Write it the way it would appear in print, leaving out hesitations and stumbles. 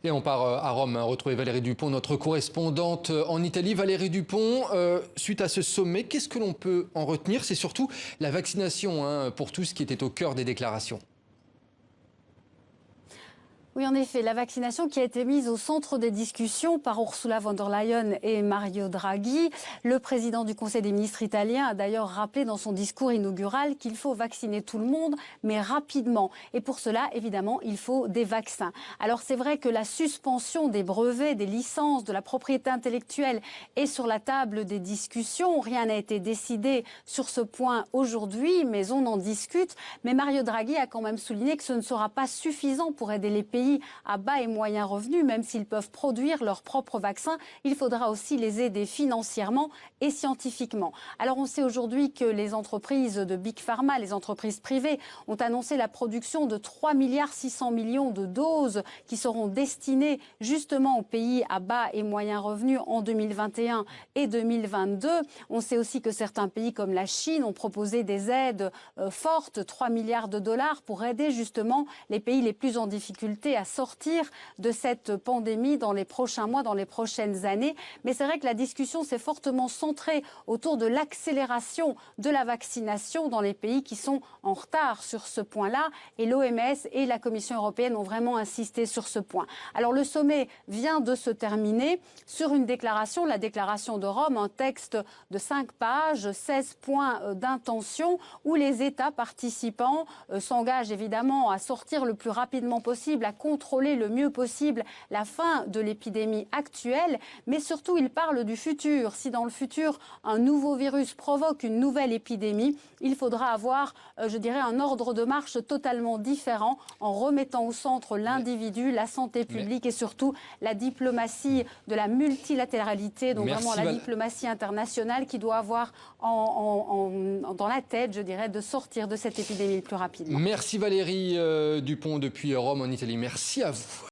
Et on part à Rome, retrouver Valérie Dupont, notre correspondante en Italie. Valérie Dupont, suite à ce sommet, qu'est-ce que l'on peut en retenir? C'est surtout la vaccination pour tous qui était au cœur des déclarations. Oui, en effet, la vaccination qui a été mise au centre des discussions par Ursula von der Leyen et Mario Draghi. Le président du Conseil des ministres italien a d'ailleurs rappelé dans son discours inaugural qu'il faut vacciner tout le monde, mais rapidement. Et pour cela, évidemment, il faut des vaccins. Alors c'est vrai que la suspension des brevets, des licences, de la propriété intellectuelle est sur la table des discussions. Rien n'a été décidé sur ce point aujourd'hui, mais on en discute. Mais Mario Draghi a quand même souligné que ce ne sera pas suffisant pour aider les pays à bas et moyens revenus, même s'ils peuvent produire leurs propres vaccins, il faudra aussi les aider financièrement et scientifiquement. Alors on sait aujourd'hui que les entreprises de Big Pharma, les entreprises privées, ont annoncé la production de 3,6 milliards de doses qui seront destinées justement aux pays à bas et moyens revenus en 2021 et 2022. On sait aussi que certains pays comme la Chine ont proposé des aides fortes, 3 milliards de dollars pour aider justement les pays les plus en difficulté à sortir de cette pandémie dans les prochains mois, dans les prochaines années. Mais c'est vrai que la discussion s'est fortement centrée autour de l'accélération de la vaccination dans les pays qui sont en retard sur ce point-là. Et l'OMS et la Commission européenne ont vraiment insisté sur ce point. Alors le sommet vient de se terminer sur une déclaration, la déclaration de Rome, un texte de 5 pages, 16 points d'intention où les États participants s'engagent évidemment à sortir le plus rapidement possible, à contrôler le mieux possible la fin de l'épidémie actuelle, mais surtout il parle du futur. Si dans le futur un nouveau virus provoque une nouvelle épidémie, il faudra avoir, je dirais, un ordre de marche totalement différent en remettant au centre l'individu, la santé publique et surtout la diplomatie de la multilatéralité, donc vraiment la diplomatie internationale qui doit avoir dans la tête, je dirais, de sortir de cette épidémie le plus rapidement. Merci Valérie Dupont depuis Rome en Italie. Merci à vous.